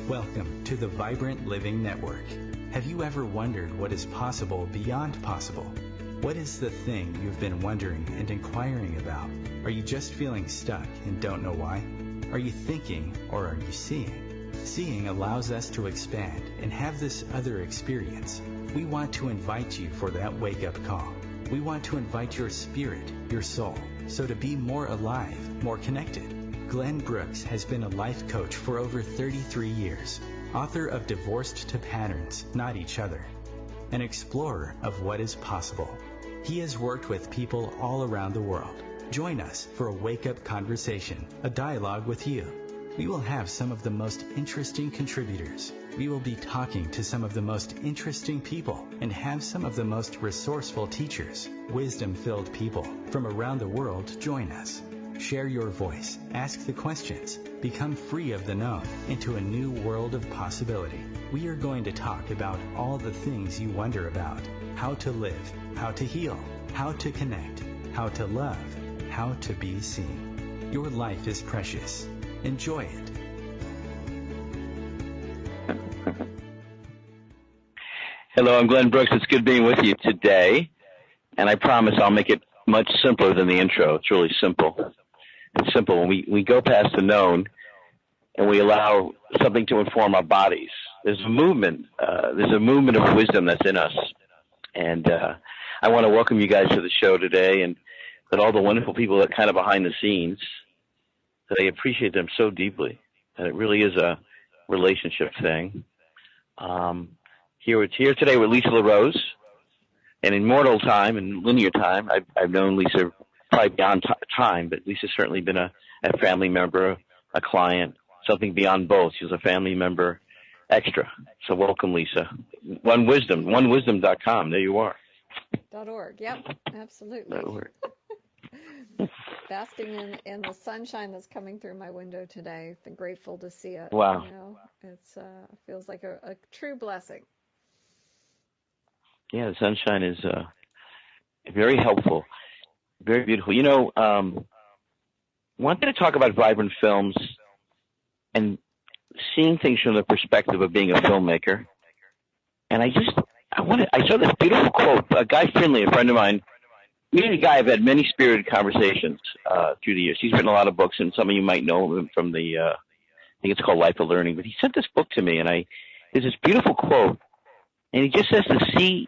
Welcome to the Vibrant Living Network. Have you ever wondered what is possible beyond possible? What is the thing you've been wondering and inquiring about? Are you just feeling stuck and don't know why? Are you thinking or are you seeing? Seeing allows us to expand and have this other experience. We want to invite you for that wake-up call. We want to invite your spirit, your soul, so to be more alive, more connected. Glenn Brooks has been a life coach for over 33 years, author of Divorced to Patterns, Not Each Other, an explorer of what is possible. He has worked with people all around the world. Join us for a wake-up conversation, a dialogue with you. We will have some of the most interesting contributors. We will be talking to some of the most interesting people and have some of the most resourceful teachers, wisdom-filled people from around the world join us. Share your voice, ask the questions, become free of the known into a new world of possibility. We are going to talk about all the things you wonder about: how to live, how to heal, how to connect, how to love, how to be seen. Your life is precious. Enjoy it. Hello, I'm Glenn Brooks. It's good being with you today, and I promise I'll make it much simpler than the intro. It's really simple. It's simple. When we go past the known and we allow something to inform our bodies, there's a movement. There's a movement of wisdom that's in us. And I want to welcome you guys to the show today, and that all the wonderful people that kind of behind the scenes, that I appreciate them so deeply. And it really is a relationship thing. Here today with Lisa LaRose. And in mortal time, in linear time, I've known Lisa probably beyond time, but Lisa's certainly been a family member, a client, something beyond both. She's a family member extra. So welcome, Lisa. onewisdom.com. There you are. .org. Yep, absolutely. .org. Basking in the sunshine that's coming through my window today. I'm grateful to see it. Wow. You know, it's feels like a true blessing. Yeah, the sunshine is very helpful, very beautiful. You know, wanted to talk about vibrant films and seeing things from the perspective of being a filmmaker. And I saw this beautiful quote. A Guy Finley, a friend of mine, he's a guy I've had many spirited conversations through the years. He's written a lot of books, and some of you might know him from the, I think it's called Life of Learning. But he sent this book to me, and there's this beautiful quote, and he just says to see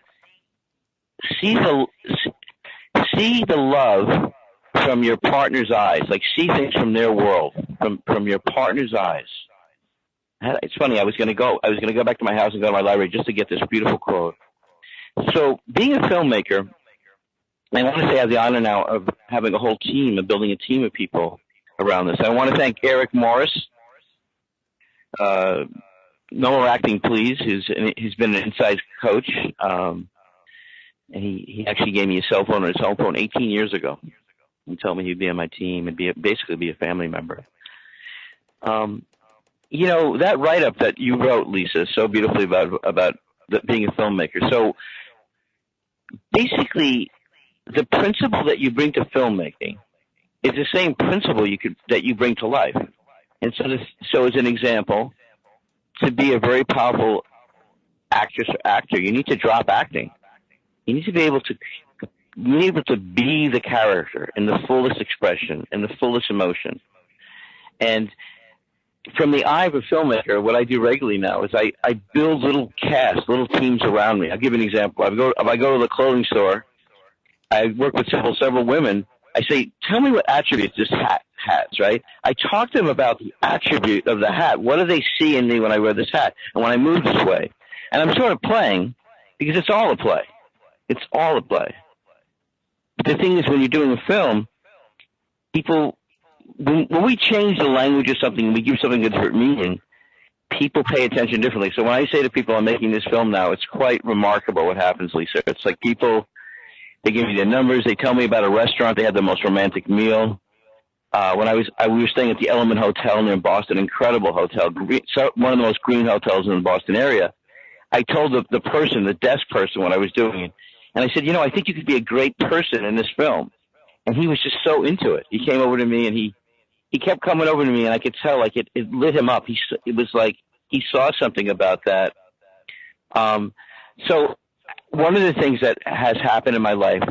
the love from your partner's eyes, like see things from their world, from your partner's eyes. It's funny. I was going to go back to my house and go to my library just to get this beautiful quote. So, being a filmmaker, I want to say I have the honor now of having a whole team, of building a team of people around this. I want to thank Eric Morris, No More Acting Please, who's been an inside coach. And he actually gave me a cell phone or his home phone 18 years ago and told me he'd be on my team and basically be a family member. You know, that write-up that you wrote, Lisa, so beautifully about being a filmmaker. So basically, the principle that you bring to filmmaking is the same principle that you bring to life. And so as an example, to be a very powerful actress or actor, you need to drop acting. You need to be able to be the character in the fullest expression, in the fullest emotion. And from the eye of a filmmaker, what I do regularly now is I build little casts, little teams around me. I'll give you an example. If I go to the clothing store, I work with several women. I say, tell me what attributes this hat has, right? I talk to them about the attribute of the hat. What do they see in me when I wear this hat and when I move this way? And I'm sort of playing because it's all a play. It's all a play. But the thing is, when you're doing a film, people, when we change the language of something, we give something a different meaning, people pay attention differently. So when I say to people, I'm making this film now, it's quite remarkable what happens, Lisa. It's like people, they give me their numbers, they tell me about a restaurant, they had the most romantic meal. When we were staying at the Element Hotel near Boston, incredible hotel, one of the most green hotels in the Boston area. I told the desk person what I was doing. And I said, you know, I think you could be a great person in this film. And he was just so into it. He came over to me and he kept coming over to me, and I could tell, like, it lit him up. It was like he saw something about that. So one of the things that has happened in my life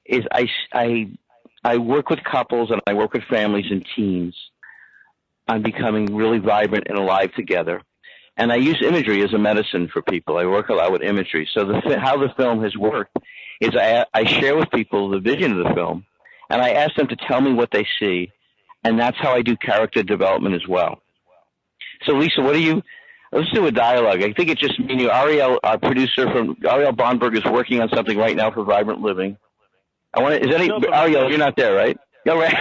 is I work with couples and I work with families and teens on becoming really vibrant and alive together. And I use imagery as a medicine for people. I work a lot with imagery. So how the film has worked is I share with people the vision of the film, and I ask them to tell me what they see, and that's how I do character development as well. So, Lisa, let's do a dialogue. I think it's just me and you. Ariel, our producer Ariel Bonberg, is working on something right now for Vibrant Living. Ariel, you're not there, right? No, right.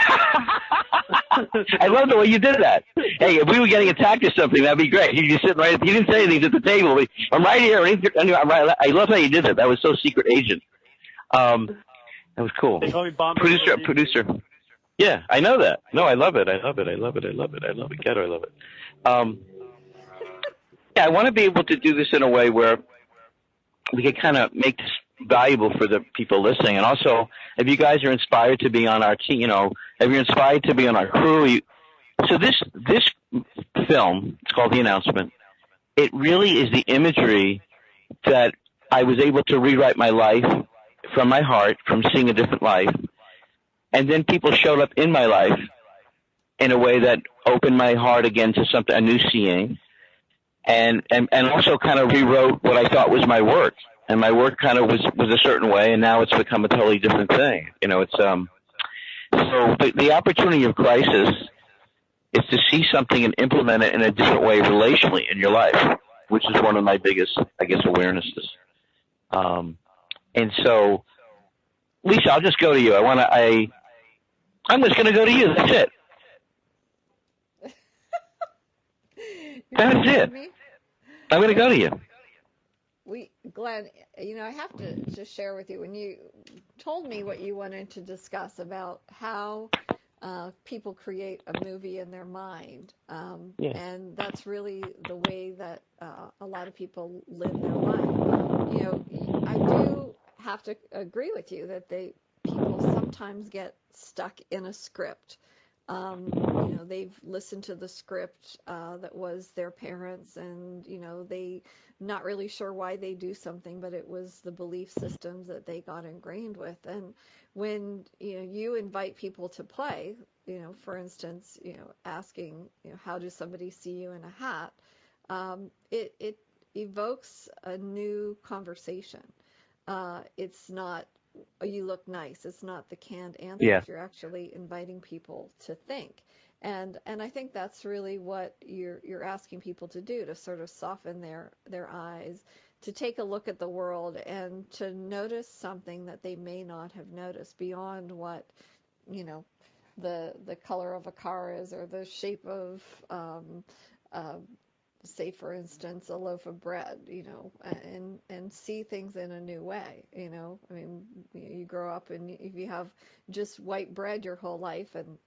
I love the way you did that. Hey, if we were getting attacked or something, that'd be great. You just sitting right. You didn't say anything at the table. I'm right here. I love how you did that. That was so secret agent. That was cool. Producer. Yeah, I know that. No, I love it. Ghetto, I love it. Yeah, I want to be able to do this in a way where we can kind of make this valuable for the people listening. And also, if you guys are inspired to be on our team, if you're inspired to be on our crew, so this film, it's called The Announcement. It really is the imagery that I was able to rewrite my life from my heart, from seeing a different life. And then people showed up in my life in a way that opened my heart again to something, a new seeing. And also kind of rewrote what I thought was my work. And my work kind of was a certain way, and now it's become a totally different thing. It's so the opportunity of crisis is to see something and implement it in a different way relationally in your life, which is one of my biggest, I guess, awarenesses. And so, Lisa, I'll just go to you. I'm just going to go to you. That's it. That's it. I'm going to go to you. Glenn, I have to just share with you, when you told me what you wanted to discuss about how people create a movie in their mind, and that's really the way that a lot of people live their life. I do have to agree with you that people sometimes get stuck in a script. They've listened to the script that was their parents, and they not really sure why they do something, but it was the belief systems that they got ingrained with. And when you invite people to play, for instance, asking how does somebody see you in a hat, it evokes a new conversation. It's not you look nice. It's not the canned answers. Yeah. You're actually inviting people to think. And I think that's really what you're asking people to do, to sort of soften their eyes, to take a look at the world and to notice something that they may not have noticed beyond what, the color of a car is, or the shape of say, for instance, a loaf of bread, and see things in a new way. I mean, you grow up and if you have just white bread your whole life and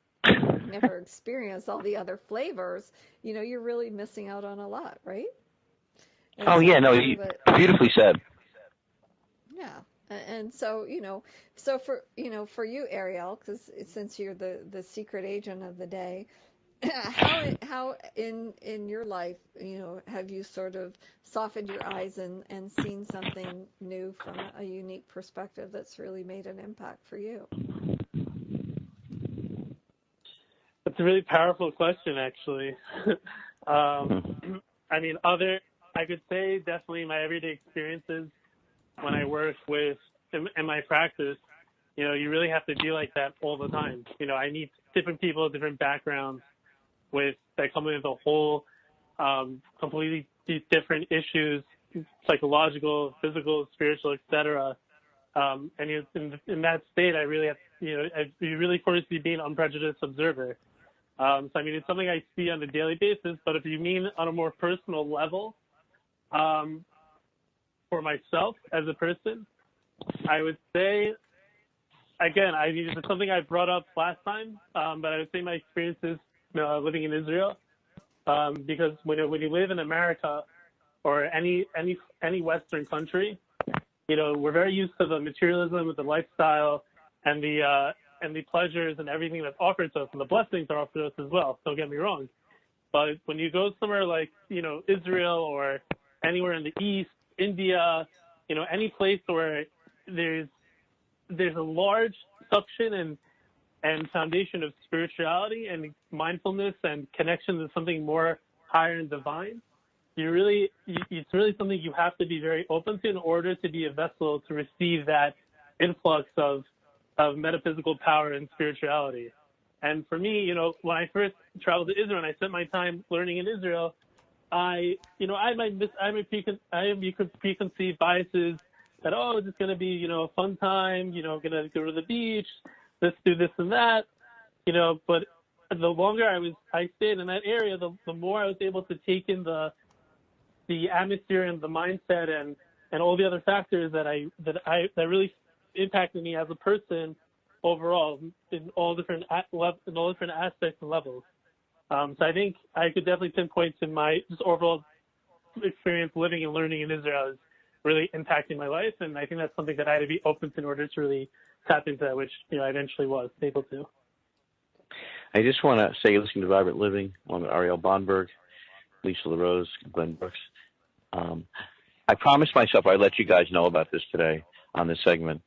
never experience all the other flavors, you're really missing out on a lot, right? Beautifully said. Yeah. And so, for you, Ariel, because since you're the secret agent of the day, how in your life, have you sort of softened your eyes and seen something new from a unique perspective that's really made an impact for you? That's a really powerful question, actually. I could say definitely my everyday experiences when I work with, in my practice, you really have to be like that all the time. I meet different people, different backgrounds that come in with a whole completely different issues, psychological, physical, spiritual, etc. And in that state, I really have, you really forced to be an unprejudiced observer. It's something I see on a daily basis, but if you mean on a more personal level, for myself as a person, I would say, again, it's something I brought up last time, but I would say my experiences living in Israel, because when you live in America or any Western country, we're very used to the materialism of the lifestyle and the pleasures and everything that's offered to us, and the blessings are offered to us as well. Don't get me wrong. But when you go somewhere like, Israel or anywhere in the East, India, any place where there's a large section and foundation of spirituality and mindfulness and connection to something more higher and divine, it's really something you have to be very open to in order to be a vessel to receive that influx of metaphysical power and spirituality. And for me, when I first traveled to Israel and I spent my time learning in Israel, I have preconceived biases that, it's just going to be, a fun time, going to go to the beach, let's do this and that, but the longer I stayed in that area, the more I was able to take in the atmosphere and the mindset and all the other factors that really impacted me as a person overall in all different aspects and levels. So I think I could definitely pinpoint to my just overall experience living and learning in Israel is really impacting my life, and I think that's something that I had to be open to in order to really tap into that, which I eventually was able to. I just want to say, you're listening to Vibrant Living on Ariel Bonberg, Lisa LaRose, Glenn Brooks. I promised myself I'd let you guys know about this today on this segment.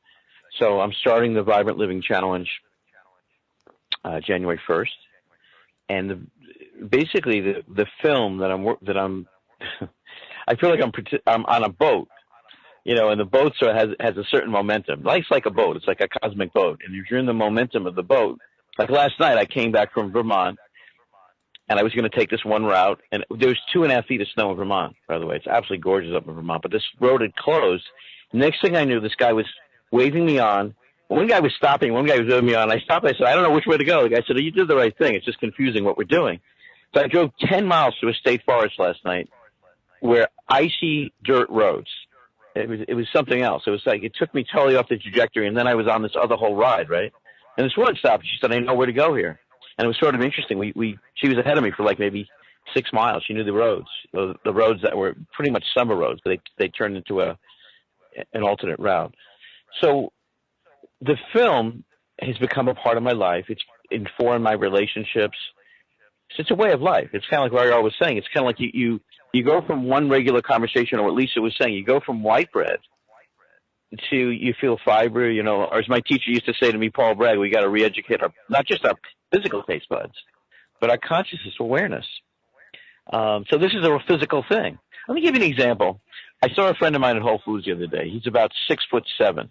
So I'm starting the Vibrant Living Challenge January 1st, and basically the film that I'm I feel like I'm on a boat, and the boat has a certain momentum. Life's like a boat; it's like a cosmic boat, and if you're in the momentum of the boat, like last night, I came back from Vermont, and I was going to take this one route, and there was 2.5 feet of snow in Vermont. By the way, it's absolutely gorgeous up in Vermont, but this road had closed. Next thing I knew, this guy was waving me on. One guy was stopping. One guy was waving me on. I stopped. I said, I don't know which way to go. The guy said, you did the right thing. It's just confusing what we're doing. So I drove 10 miles to a state forest last night where icy dirt roads. It was something else. It was like it took me totally off the trajectory, and then I was on this other whole ride, right? And this woman stopped. She said, I know where to go here. And it was sort of interesting. She was ahead of me for like maybe 6 miles. She knew the roads, the roads that were pretty much summer roads, but they turned into an alternate route. So the film has become a part of my life. It's informed my relationships. It's a way of life. It's kind of like what I was saying. It's kind of like you go from one regular conversation, or what Lisa was saying, you go from white bread to you feel fiber, or as my teacher used to say to me, Paul Bragg, we got to re-educate not just our physical taste buds, but our consciousness awareness. So this is a physical thing. Let me give you an example. I saw a friend of mine at Whole Foods the other day. He's about 6'7".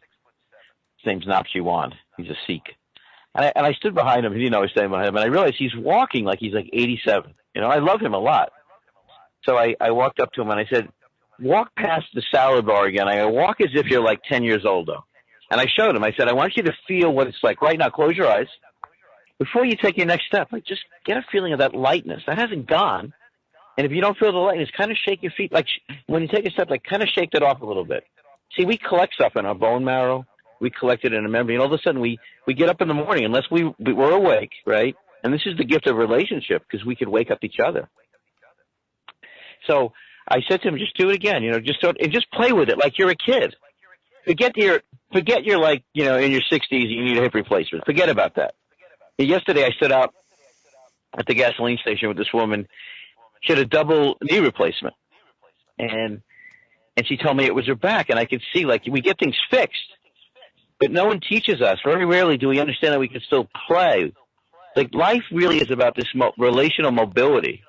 His name's Napchiwan. He's a Sikh. And I stood behind him. He didn't know I was standing behind him. And I realized he's walking like he's like 87. I love him a lot. So I walked up to him and I said, walk past the salad bar again. I go, walk as if you're like 10 years old, though. And I showed him. I said, I want you to feel what it's like right now. Close your eyes. Before you take your next step, like just get a feeling of that lightness. That hasn't gone. And if you don't feel the lightness, kind of shake your feet. Like when you take a step, like kind of shake that off a little bit. See, we collect stuff in our bone marrow. We collect it in a memory. And all of a sudden we get up in the morning, unless we're awake, right? And this is the gift of relationship, because we could wake up each other. So I said to him, just do it again, just play with it like you're a kid. Forget you're like, in your 60s, you need a hip replacement. Forget about that. Yesterday I stood out at the gasoline station with this woman. She had a double knee replacement. And she told me it was her back, and I could see, like, we get things fixed. But no one teaches us. Very rarely do we understand that we can still play. Like, life really is about this relational mobility.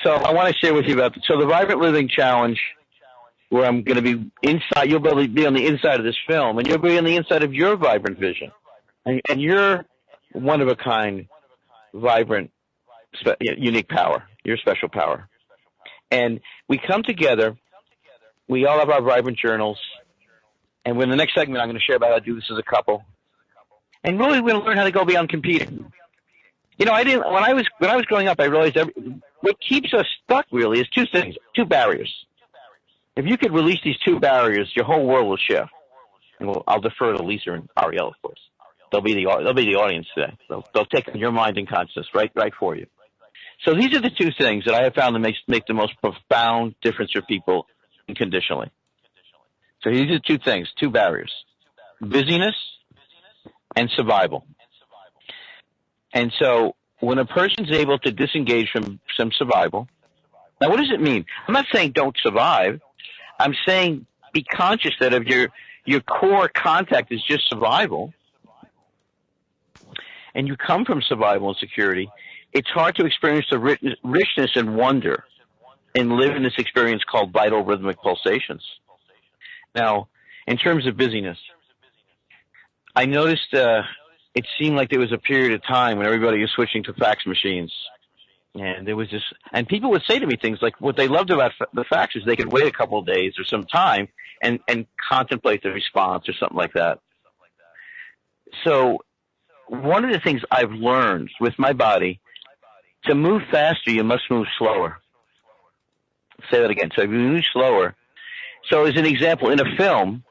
So I want to share with you about the Vibrant Living Challenge, where I'm going to be inside. You'll be on the inside of this film, and you'll be on the inside of your vibrant vision. And you're one of a kind, vibrant, unique power. Your special power. And we come together. We all have our vibrant journals. And in the next segment, I'm going to share about how to do this as a couple. And really, we're going to learn how to go beyond competing. When I was growing up, I realized what keeps us stuck really is two things, two barriers. If you could release these two barriers, your whole world will shift. And I'll defer to Lisa and Ariel, of course. They'll be the audience today. They'll take your mind and consciousness right for you. So these are the two things that I have found to make the most profound difference for people unconditionally. So these are two things, two barriers: busyness and survival. And so when a person's able to disengage from some survival. Now, what does it mean? I'm not saying don't survive. I'm saying be conscious that if your core contact is just survival, and you come from survival and security, it's hard to experience the richness and wonder and live in this experience called vital rhythmic pulsations. Now, in terms of busyness, I noticed it seemed like there was a period of time when everybody was switching to fax machines. And there was this, and people would say to me things like what they loved about the fax is they could wait a couple of days or some time and contemplate the response or something like that. So one of the things I've learned with my body, to move faster, you must move slower. Say that again. So if you move slower. So as an example, in a film,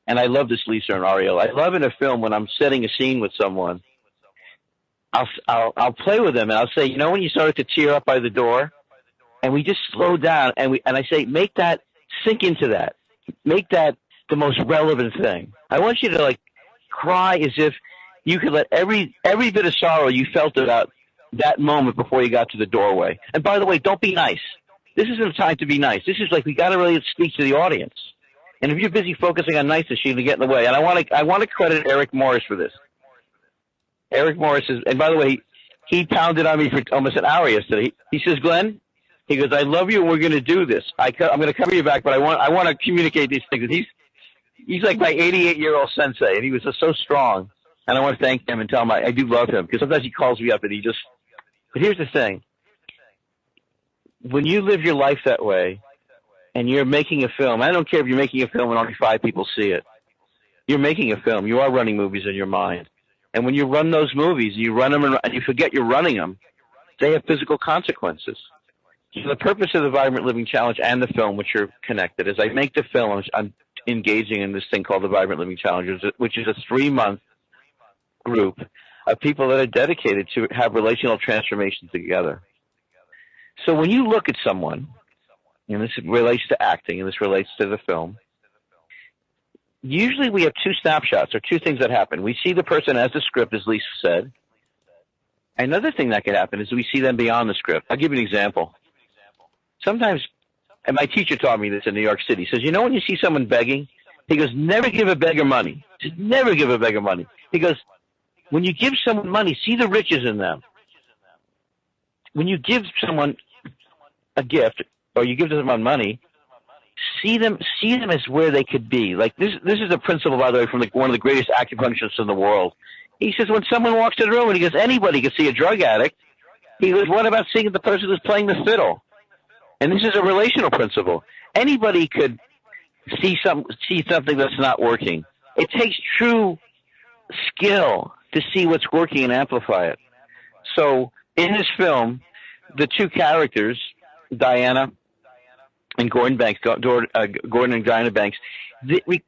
and I love this, Lisa and Ariel, I love in a film when I'm setting a scene with someone, I'll play with them and I'll say, you know, when you started to tear up by the door, and we just slow down and I say, make that sink into that, make that the most relevant thing. I want you to like cry as if you could let every bit of sorrow you felt about that moment before you got to the doorway. And by the way, don't be nice. This isn't a time to be nice. This is like we got to really speak to the audience. And if you're busy focusing on niceness, you're going to get in the way. And I want to credit Eric Morris for this. Eric Morris is, and by the way, he pounded on me for almost an hour yesterday. He says, Glenn, he goes, I love you and we're going to do this. I'm going to cover you back, but I want to communicate these things. He's like my 88-year-old sensei, and he was just so strong. And I want to thank him and tell him I do love him, because sometimes he calls me up and but here's the thing. When you live your life that way and you're making a film, I don't care if you're making a film and only 5 people see it. You're making a film. You are running movies in your mind. And when you run those movies, you run them and you forget you're running them, they have physical consequences. So the purpose of the Vibrant Living Challenge and the film, which are connected, is I make the film, I'm engaging in this thing called the Vibrant Living Challenge, which is a 3-month group of people that are dedicated to have relational transformation together. So when you look at someone, and this relates to acting and this relates to the film, usually we have 2 snapshots or 2 things that happen. We see the person as the script, as Lisa said. Another thing that could happen is we see them beyond the script. I'll give you an example. Sometimes, and my teacher taught me this in New York City, he says, you know when you see someone begging? He goes, never give a beggar money. Just never give a beggar money. He goes, when you give someone money, see the riches in them. When you give someone a gift or you give someone money, see them as where they could be. Like this is a principle, by the way, from one of the greatest acupuncturists in the world. He says when someone walks in the room and he goes, anybody can see a drug addict. He goes, what about seeing the person who's playing the fiddle? And this is a relational principle. Anybody could see something that's not working. It takes true skill to see what's working and amplify it. So in this film, the 2 characters, Diana and Gordon Banks, Gordon and Diana Banks,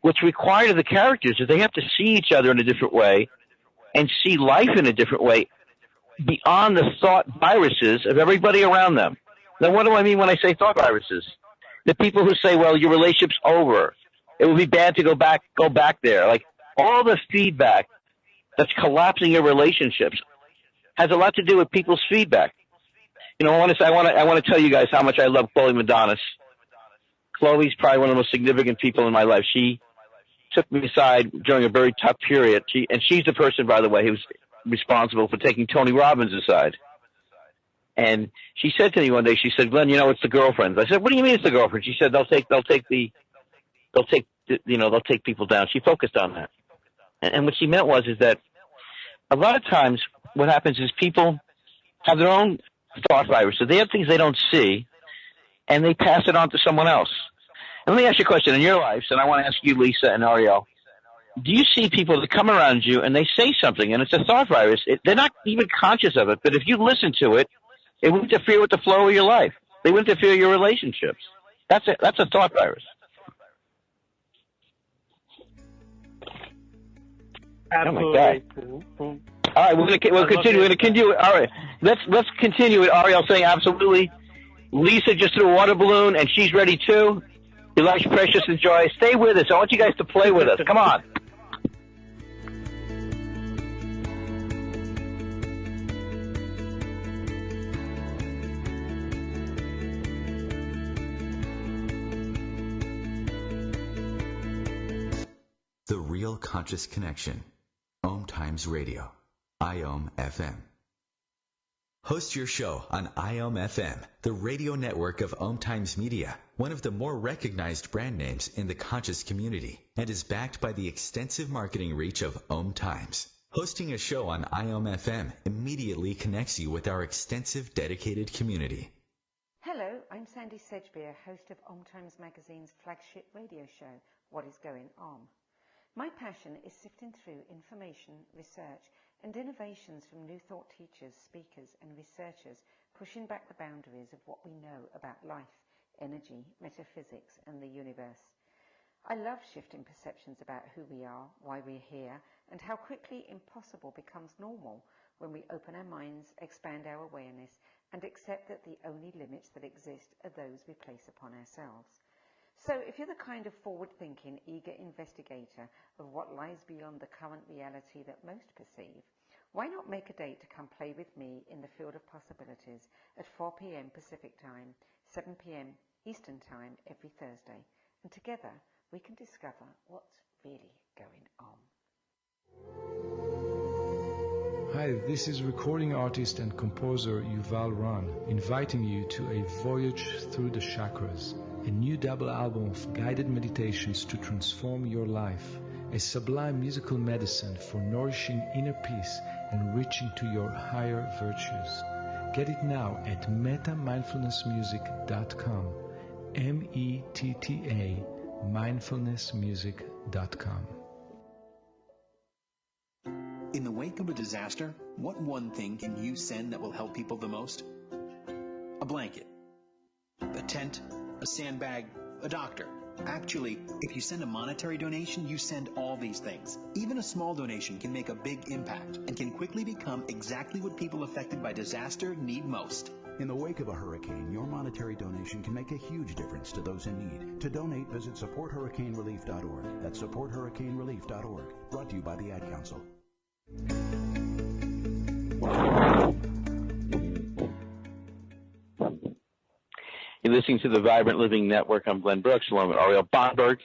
what's required of the characters is they have to see each other in a different way and see life in a different way beyond the thought viruses of everybody around them. Now, what do I mean when I say thought viruses? The people who say, well, your relationship's over. It would be bad to go back there. Like all the feedback that's collapsing your relationships has a lot to do with people's feedback. You know, I want to tell you guys how much I love Chloe Madonis. Chloe's probably one of the most significant people in my life. She took me aside during a very tough period. She's the person, by the way, who's responsible for taking Tony Robbins aside. And she said to me one day, she said, Glenn, you know, it's the girlfriends. I said, what do you mean it's the girlfriends? She said, they'll take people down. She focused on that. And what she meant is that a lot of times what happens is people have their own thought virus. So they have things they don't see, and they pass it on to someone else. And let me ask you a question. In your lives, and I want to ask you, Lisa and Ariel, do you see people that come around you and they say something, and it's a thought virus? They're not even conscious of it, but if you listen to it, it will interfere with the flow of your life. They will interfere with your relationships. That's a thought virus. Absolutely. Oh all right, we'll continue. We're going to continue. All right, let's continue with Ariel saying absolutely. Lisa just threw a water balloon, and she's ready too. Your life's precious and joy. Stay with us. I want you guys to play with us. Come on. The Real Conscious Connection. OMTimes Radio. IOM FM. Host your show on IOM FM, the radio network of OMTimes Media, one of the more recognized brand names in the conscious community, and is backed by the extensive marketing reach of OMTimes. Hosting a show on IOM FM immediately connects you with our extensive dedicated community. Hello, I'm Sandy Sedgbeer, host of OMTimes Magazine's flagship radio show, What is Going On? My passion is sifting through information, research, and innovations from new thought teachers, speakers, and researchers pushing back the boundaries of what we know about life, energy, metaphysics, and the universe. I love shifting perceptions about who we are, why we're here, and how quickly impossible becomes normal when we open our minds, expand our awareness, and accept that the only limits that exist are those we place upon ourselves. So if you're the kind of forward-thinking, eager investigator of what lies beyond the current reality that most perceive, why not make a date to come play with me in the field of possibilities at 4 p.m. Pacific Time, 7 p.m. Eastern Time every Thursday, and together we can discover what's really going on. Hi, this is recording artist and composer Yuval Ran, inviting you to a voyage through the chakras, a new double album of guided meditations to transform your life, a sublime musical medicine for nourishing inner peace and reaching to your higher virtues. Get it now at metamindfulnessmusic.com, METTA, mindfulnessmusic.com. In the wake of a disaster, what one thing can you send that will help people the most? A blanket, a tent, a sandbag, a doctor. Actually, if you send a monetary donation, you send all these things. Even a small donation can make a big impact and can quickly become exactly what people affected by disaster need most. In the wake of a hurricane, your monetary donation can make a huge difference to those in need. To donate, visit supporthurricanerelief.org. That's supporthurricanerelief.org. Brought to you by the Ad Council. You're listening to the Vibrant Living Network. I'm Glenn Brooks, along with Ariel Bonberg,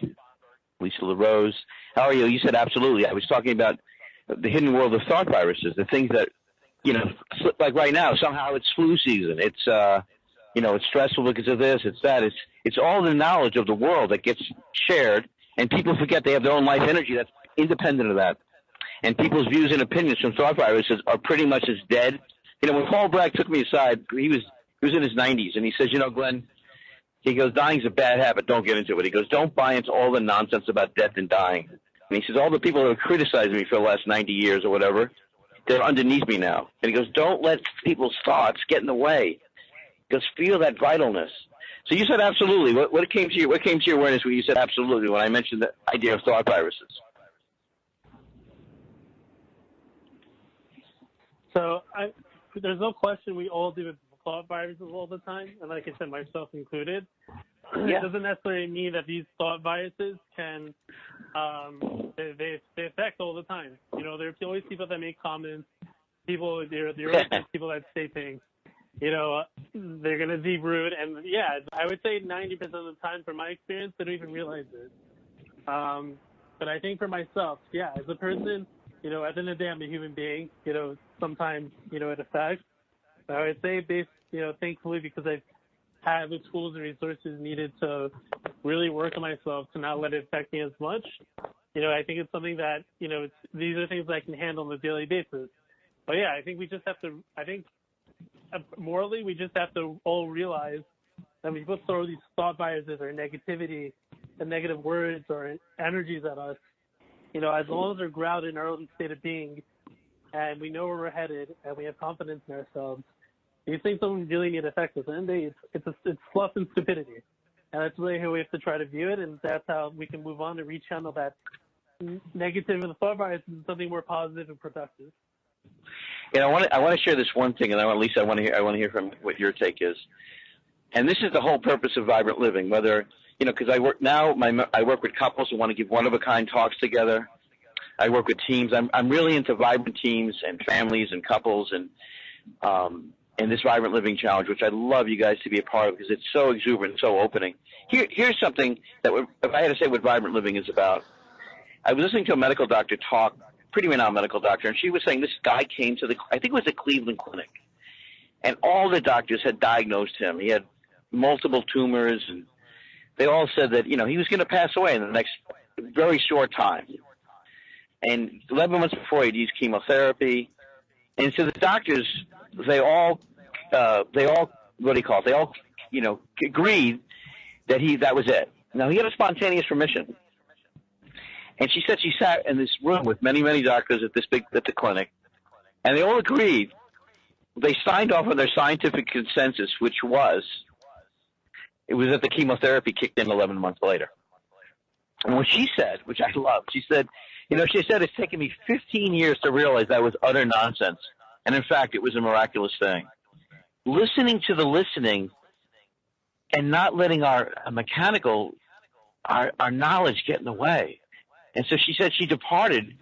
Lisa LaRose. How are you? You said absolutely. I was talking about the hidden world of thought viruses, the things that, like right now, somehow it's flu season. It's, it's stressful because of this, it's that. It's all the knowledge of the world that gets shared, and people forget they have their own life energy that's independent of that. And people's views and opinions from thought viruses are pretty much as dead. When Paul Bragg took me aside, he was in his 90s, and he says, Glenn, he goes, dying's a bad habit. Don't get into it. He goes, don't buy into all the nonsense about death and dying. And he says, all the people that have criticized me for the last 90 years or whatever, they're underneath me now. And he goes, don't let people's thoughts get in the way. Just feel that vitalness. So you said absolutely. What came to your awareness when you said absolutely when I mentioned the idea of thought viruses? So there's no question we all deal with thought viruses all the time, and like I said, myself included. Yeah. It doesn't necessarily mean that these thought viruses can they affect all the time. There are always people that make comments. There are always people that say things. They're gonna be rude, and yeah, I would say 90% of the time, from my experience, they don't even realize it. But I think for myself, yeah, as a person, at the end of the day, I'm a human being. Sometimes it affects. But I would say, thankfully, because I've had the tools and resources needed to really work on myself to not let it affect me as much. I think it's something that these are things that I can handle on a daily basis. But yeah, I think we just have to. I think morally, we just have to all realize that when people throw these thought biases or negativity and negative words or energies at us, as long as they're grounded in our own state of being, and we know where we're headed, and we have confidence in ourselves, these things don't really need to affect us. And it's fluff and stupidity, and that's really how we have to try to view it, and that's how we can move on to rechannel that negative and the thought bias into something more positive and productive. I want to share this one thing, and Lisa, I want to hear from what your take is. And this is the whole purpose of Vibrant Living. Whether because I work now, I work with couples who want to give one-of-a-kind talks together. I work with teams. I'm really into vibrant teams and families and couples and this Vibrant Living Challenge, which I'd love you guys to be a part of because it's so exuberant, so opening. Here's something that if I had to say what Vibrant Living is about. I was listening to a medical doctor talk, pretty renowned medical doctor, and she was saying this guy came to I think it was the Cleveland Clinic, and all the doctors had diagnosed him. He had multiple tumors, and they all said that, he was going to pass away in the next very short time. And 11 months before, he'd used chemotherapy. And so the doctors, they all what do you call it? They all, agreed that was it. Now, he had a spontaneous remission. And she said she sat in this room with many, many doctors at the clinic, and they all agreed. They signed off on their scientific consensus, which was that the chemotherapy kicked in 11 months later. And what she said, which I loved, she said it's taken me 15 years to realize that was utter nonsense. And in fact, it was a miraculous thing. Listening to the listening and not letting our knowledge get in the way. And so she said she departed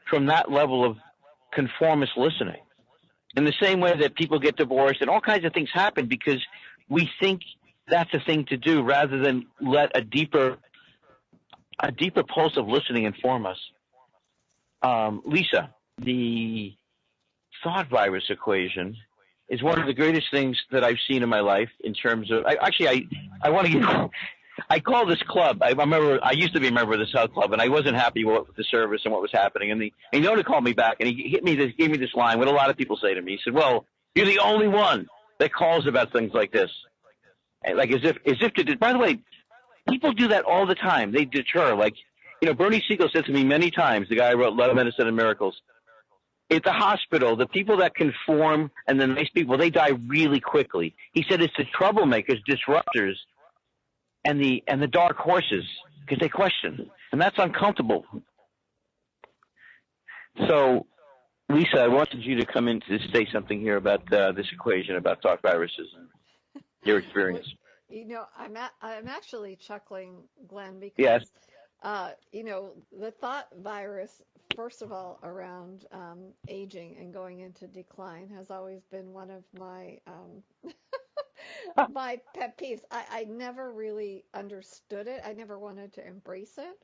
from that level of conformist listening. In the same way that people get divorced and all kinds of things happen because we think that's a thing to do rather than let a deeper pulse of listening inform us. Lisa, the thought virus equation is one of the greatest things that I've seen in my life in terms of I want to give I call this club. I remember I used to be a member of this health club, and I wasn't happy with the service and what was happening. And Yoda called me back, and he gave me this line, what a lot of people say to me. He said, "Well, you're the only one that calls about things like this." And like as if to. By the way, people do that all the time. They deter. Like, Bernie Siegel said to me many times. The guy who wrote Love, Medicine, and Miracles. At the hospital, the people that conform and the nice people, they die really quickly. He said it's the troublemakers, disruptors, and the dark horses, because they question, and that's uncomfortable. So, Lisa, I wanted you to come in to say something here about this equation about thought viruses and your experience. I'm actually chuckling, Glenn, because yes. The thought virus, first of all, around aging and going into decline, has always been one of my my pet peeves. I never really understood it. I never wanted to embrace it.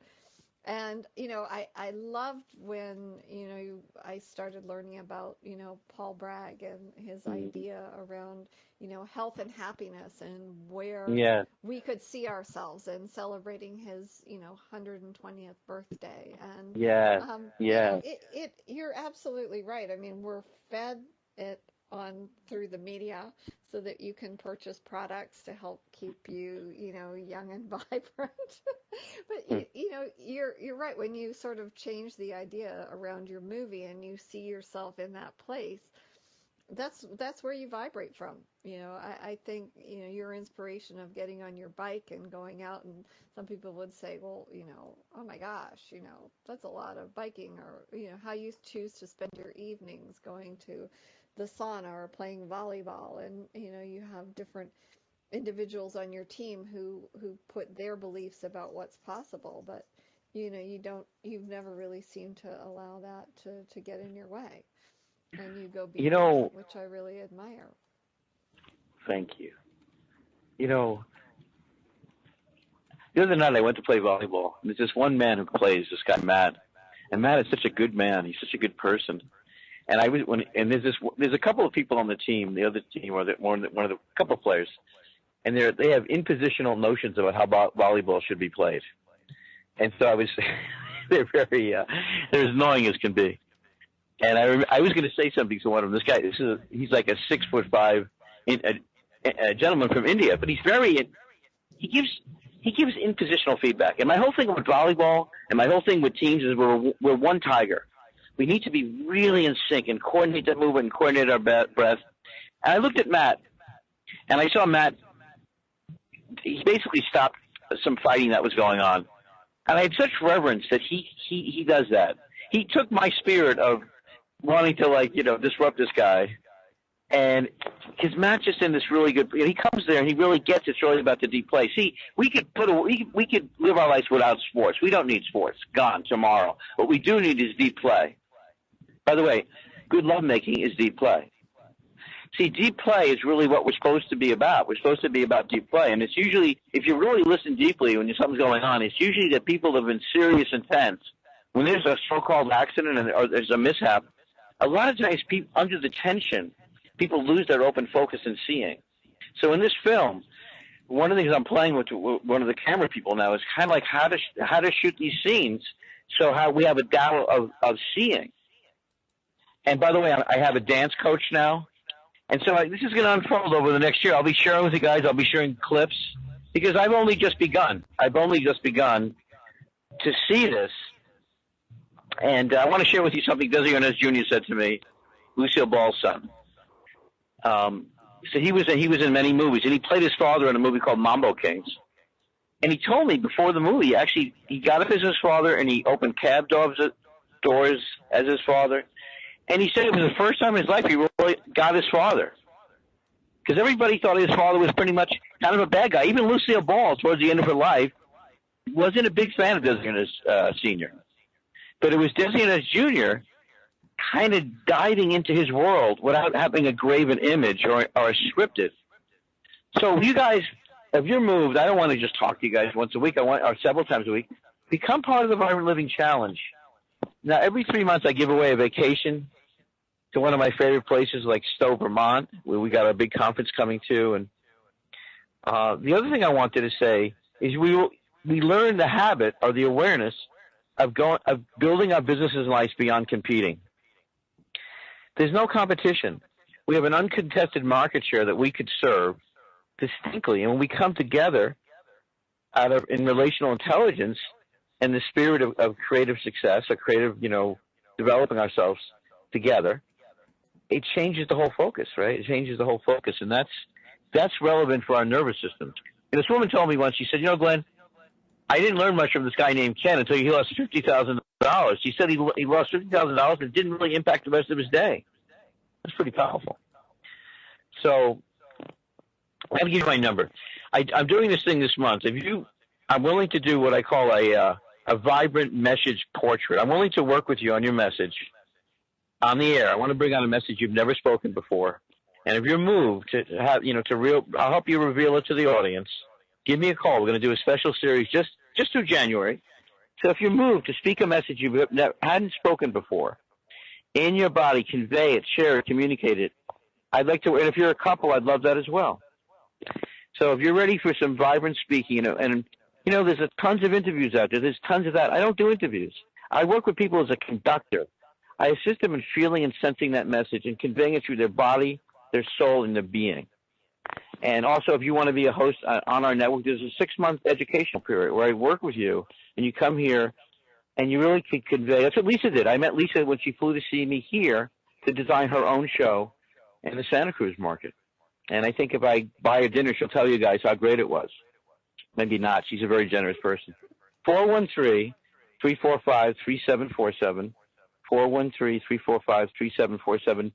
And, I loved when, I started learning about, Paul Bragg and his idea around, health and happiness and where we could see ourselves and celebrating his, 120th birthday. And you're absolutely right. I mean, we're fed it through the media so that you can purchase products to help keep you, young and vibrant. But you're right. When you sort of change the idea around your movie and you see yourself in that place, that's where you vibrate from. I think, your inspiration of getting on your bike and going out, and some people would say, well, oh my gosh, that's a lot of biking, or, how you choose to spend your evenings going to the sauna or playing volleyball, and you have different individuals on your team who put their beliefs about what's possible, but you've never really seemed to allow that to get in your way, and you go beyond, which I really admire. Thank you. The other night I went to play volleyball, and there's this one man who plays, this guy Matt, and Matt is such a good man. He's such a good person. And there's a couple of people on the team, the other team, or one of the couple of players, and they have impositional notions about how volleyball should be played. And so they're very, they're as annoying as can be. And I was going to say something to one of them. This guy, he's like a 6'5" a gentleman from India, but he gives impositional feedback. And my whole thing with volleyball and my whole thing with teams is we're one tiger. We need to be really in sync and coordinate that movement and coordinate our breath. And I looked at Matt, and I saw Matt. He basically stopped some fighting that was going on, and I had such reverence that he does that. He took my spirit of wanting to disrupt this guy, and because Matt's just in this really good. He comes there and he really gets it's really about the deep play. See, we could live our lives without sports. We don't need sports. Gone tomorrow. What we do need is deep play. By the way, good lovemaking is deep play. See, deep play is really what we're supposed to be about. We're supposed to be about deep play. And it's usually, if you really listen deeply when something's going on, it's usually that people have been serious and tense when there's a so-called accident or there's a mishap, a lot of times people, under the tension, people lose their open focus in seeing. So in this film, one of the things I'm playing with one of the camera people now is kind of like how to shoot these scenes, so how we have a Tao of seeing. And by the way, I have a dance coach now, and so this is going to unfold over the next year. I'll be sharing with you guys. I'll be sharing clips because I've only just begun. To see this, and I want to share with you something Desi Arnaz Jr. said to me, Lucille Ball's son. So he was in many movies, and he played his father in a movie called Mambo Kings. And he told me before the movie, actually, he got up as his father, and he opened cab doors as his father. And he said it was the first time in his life he really got his father. Because everybody thought his father was pretty much kind of a bad guy. Even Lucille Ball, towards the end of her life, wasn't a big fan of Desi Arnaz Sr. But it was Desi Arnaz Jr. kind of diving into his world without having a graven image or scripted. So you guys, if you're moved, I don't want to just talk to you guys once a week. Or several times a week. Become part of the Vibrant Living Challenge. Now, every 3 months I give away a vacation to one of my favorite places like Stowe, Vermont, where we got our big conference coming to. And the other thing I wanted to say is we learn the habit or the awareness of building our businesses and lives beyond competing. There's no competition. We have an uncontested market share that we could serve distinctly. And when we come together in relational intelligence and the spirit of creative success or creative, developing ourselves together, it changes the whole focus, right? It changes the whole focus. And that's relevant for our nervous system. And this woman told me once, she said, Glenn, I didn't learn much from this guy named Ken until he lost $50,000. He said he lost $50,000 and didn't really impact the rest of his day. That's pretty powerful. So I'm going to give you my number. I'm doing this thing this month. I'm willing to do what I call a vibrant message portrait. I'm willing to work with you on your message on the air. I want to bring on a message you've never spoken before. And if you're moved to have, I'll help you reveal it to the audience. Give me a call. We're going to do a special series just through January. So if you're moved to speak a message you hadn't spoken before, in your body, convey it, share it, communicate it. I'd like to, and if you're a couple, I'd love that as well. So if you're ready for some vibrant speaking, there's tons of interviews out there. There's tons of that. I don't do interviews. I work with people as a conductor. I assist them in feeling and sensing that message and conveying it through their body, their soul, and their being. And also, if you want to be a host on our network, there's a 6-month educational period where I work with you, and you come here, and you really can convey. That's what Lisa did. I met Lisa when she flew to see me here to design her own show in the Santa Cruz market. And I think if I buy her dinner, she'll tell you guys how great it was. Maybe not. She's a very generous person. 413-345-3747. 413-345-3747.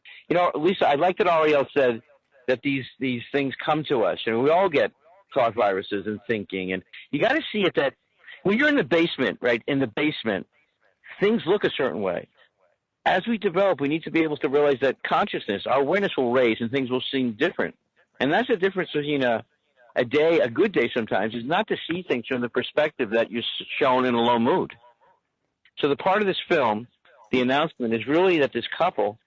Lisa, I like that Ariel said that these things come to us, and we all get thought viruses and thinking, and you got to see it that when you're in the basement, right, in the basement, things look a certain way. As we develop, we need to be able to realize that consciousness, our awareness will raise, and things will seem different. And that's the difference between a good day sometimes, is not to see things from the perspective that you're shown in a low mood. So the part of this film, the announcement, is really that this couple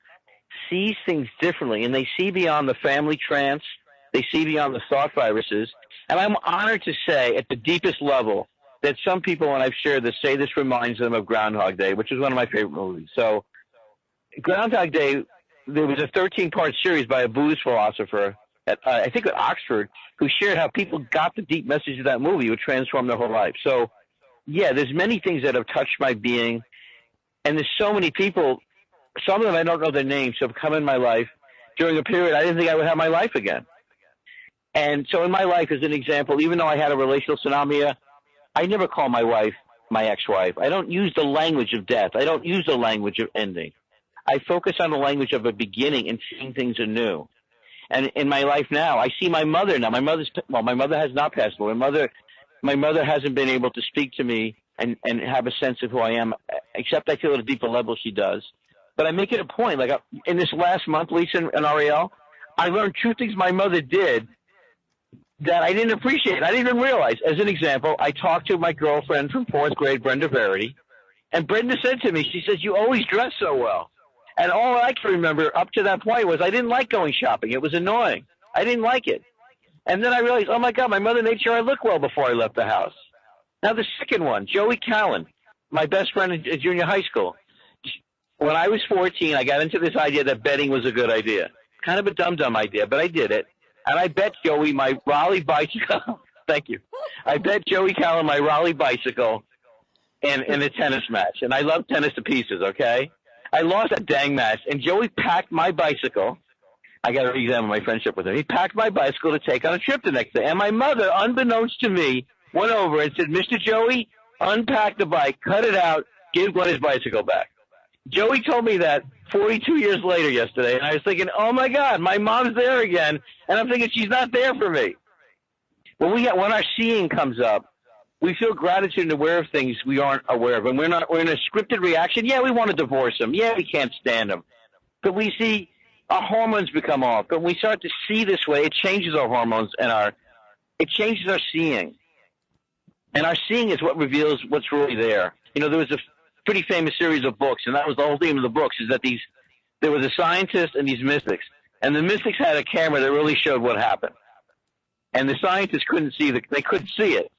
sees things differently, and they see beyond the family trance, they see beyond the thought viruses. And I'm honored to say at the deepest level that some people, when I've shared this, say this reminds them of Groundhog Day, which is one of my favorite movies. So Groundhog Day, there was a 13-part series by a Buddhist philosopher I think at Oxford, who shared how people got the deep message of that movie would transform their whole life. So yeah, there's many things that have touched my being, and there's so many people, some of them I don't know their names, have come in my life during a period I didn't think I would have my life again. And so in my life, as an example, even though I had a relational tsunami, I never call my wife my ex-wife. I don't use the language of death. I don't use the language of ending. I focus on the language of a beginning and seeing things anew. And in my life now, I see my mother now. My mother has not passed away. My mother hasn't been able to speak to me and have a sense of who I am, except I feel at a deeper level she does. But I make it a point. Like in this last month, Lisa and Ariel, I learned 2 things my mother did that I didn't appreciate. I didn't even realize. As an example, I talked to my girlfriend from 4th grade, Brenda Verity, And Brenda said to me, she says, you always dress so well. And all I can remember up to that point was I didn't like going shopping. It was annoying. I didn't like it. And then I realized, oh, my God, my mother made sure I looked well before I left the house. Now, the second one, Joey Callan, my best friend in junior high school. When I was 14, I got into this idea that betting was a good idea. Kind of a dumb idea, but I did it. And I bet Joey my Raleigh bicycle. Thank you. I bet Joey Callan my Raleigh bicycle in a tennis match. And I love tennis to pieces, okay? I lost that dang match, and Joey packed my bicycle. I got to re-examine my friendship with him. He packed my bicycle to take on a trip the next day. And my mother, unbeknownst to me, went over and said, Mr. Joey, unpack the bike, cut it out, give Glenn his bicycle back. Joey told me that 42 years later yesterday, and I was thinking, oh, my God, my mom's there again, and I'm thinking she's not there for me. When our seeing comes up, we feel gratitude and aware of things we aren't aware of. And we're in a scripted reaction. Yeah, we want to divorce him. Yeah, we can't stand him. But we see our hormones become off. But when we start to see this way, it changes our hormones and it changes our seeing. And our seeing is what reveals what's really there. You know, there was a pretty famous series of books, and that was the whole theme of the books, is that there was a scientist and these mystics. And the mystics had a camera that really showed what happened. And the scientists couldn't see they couldn't see it.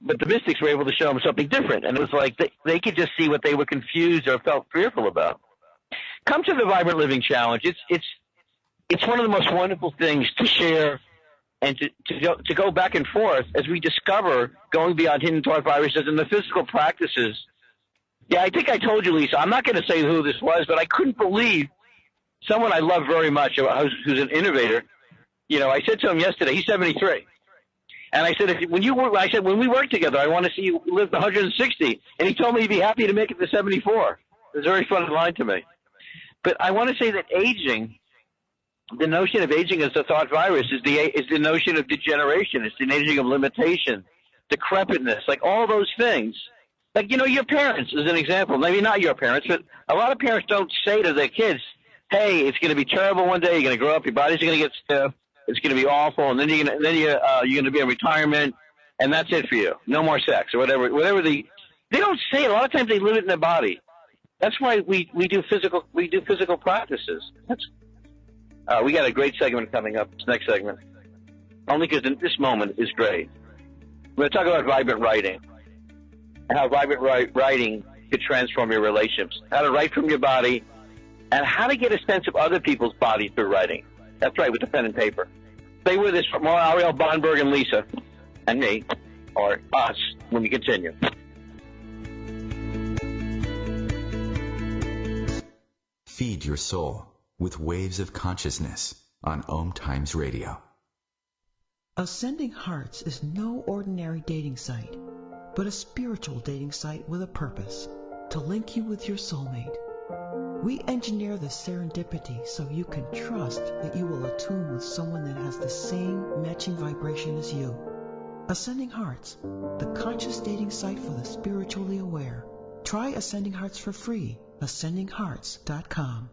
But the mystics were able to show them something different. And it was like they could just see what they were confused or felt fearful about. Come to the Vibrant Living Challenge. It's one of the most wonderful things to share and to go back and forth as we discover going beyond hidden thought viruses and the physical practices. Yeah, I think I told you, Lisa. I'm not going to say who this was, but I couldn't believe someone I love very much, who's an innovator. You know, I said to him yesterday, he's 73. And I said, when we work together, I want to see you live to 160. And he told me he'd be happy to make it to 74. It was a very funny line to me. But I want to say that aging, the notion of aging as a thought virus is the notion of degeneration. It's the notion of limitation, decrepitness, like all those things. Like, you know, your parents, as an example, maybe not your parents, but a lot of parents don't say to their kids, hey, it's going to be terrible one day. You're going to grow up. Your body's going to get stiff. It's going to be awful, and then you're going to be in retirement, and that's it for you. No more sex or whatever. They don't say it. A lot of times they live it in their body. That's why we do physical practices. We got a great segment coming up. This next segment, only because this moment is great. We're going to talk about vibrant writing and how vibrant writing could transform your relationships. How to write from your body, and how to get a sense of other people's bodies through writing. That's right, with the pen and paper. Stay with us for more Ariel Bonberg and Lisa and me, or us, when we continue. Feed your soul with waves of consciousness on OMTimes Radio. Ascending Hearts is no ordinary dating site, but a spiritual dating site with a purpose, to link you with your soulmate. We engineer the serendipity so you can trust that you will attune with someone that has the same matching vibration as you. Ascending Hearts, the conscious dating site for the spiritually aware. Try Ascending Hearts for free. AscendingHearts.com.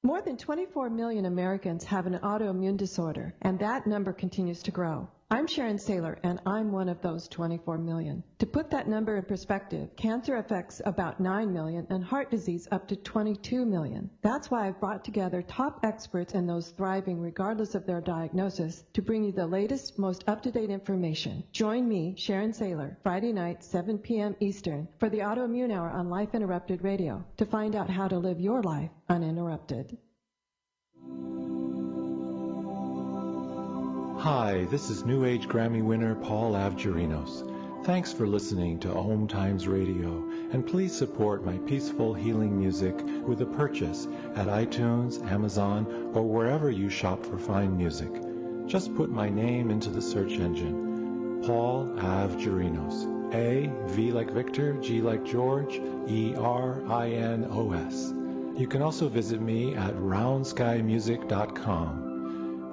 More than 24 million Americans have an autoimmune disorder, and that number continues to grow. I'm Sharon Saylor, and I'm one of those 24 million. To put that number in perspective, cancer affects about 9 million and heart disease up to 22 million. That's why I've brought together top experts and those thriving regardless of their diagnosis to bring you the latest, most up-to-date information. Join me, Sharon Saylor, Friday night, 7 p.m. Eastern, for the Autoimmune Hour on Life Interrupted Radio to find out how to live your life uninterrupted. Hi, this is New Age Grammy winner Paul Avgerinos. Thanks for listening to OMTimes Radio, and please support my peaceful healing music with a purchase at iTunes, Amazon, or wherever you shop for fine music. Just put my name into the search engine, Paul Avgerinos. A, V like Victor, G like George, E-R-I-N-O-S. You can also visit me at roundskymusic.com.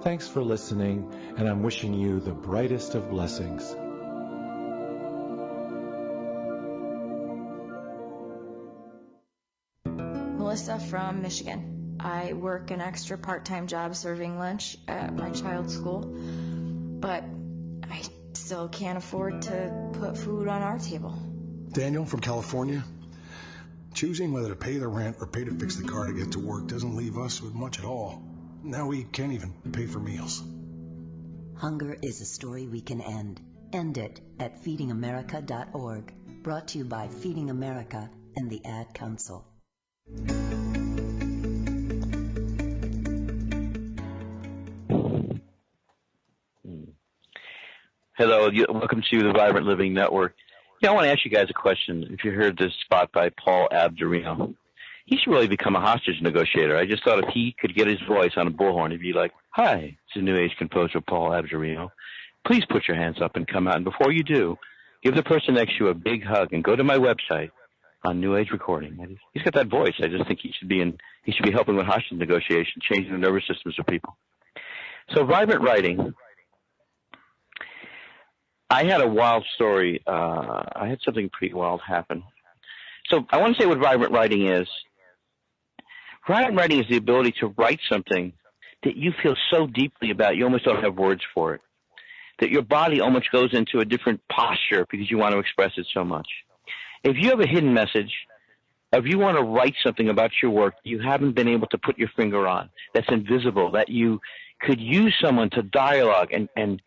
Thanks for listening, and I'm wishing you the brightest of blessings. Melissa from Michigan. I work an extra part-time job serving lunch at my child's school, but I still can't afford to put food on our table. Daniel from California. Choosing whether to pay the rent or pay to fix the car to get to work doesn't leave us with much at all. Now we can't even pay for meals. Hunger is a story we can end. End it at feedingamerica.org. Brought to you by Feeding America and the Ad Council. Hello, welcome to the Vibrant Living Network. I want to ask you guys a question. If you heard this spot by Paul Abderino, he should really become a hostage negotiator. I just thought if he could get his voice on a bullhorn, he'd be like, "Hi, it's a New Age composer, Paul Abderino. Please put your hands up and come out. And before you do, give the person next to you a big hug and go to my website on New Age Recording." He's got that voice. I just think he should be helping with hostage negotiation, changing the nervous systems of people. So vibrant writing. I had a wild story. I had something pretty wild happen. So I want to say what vibrant writing is. Vibrant writing is the ability to write something that you feel so deeply about you almost don't have words for it, that your body almost goes into a different posture because you want to express it so much. If you have a hidden message, if you want to write something about your work you haven't been able to put your finger on, that's invisible, that you could use someone to dialogue and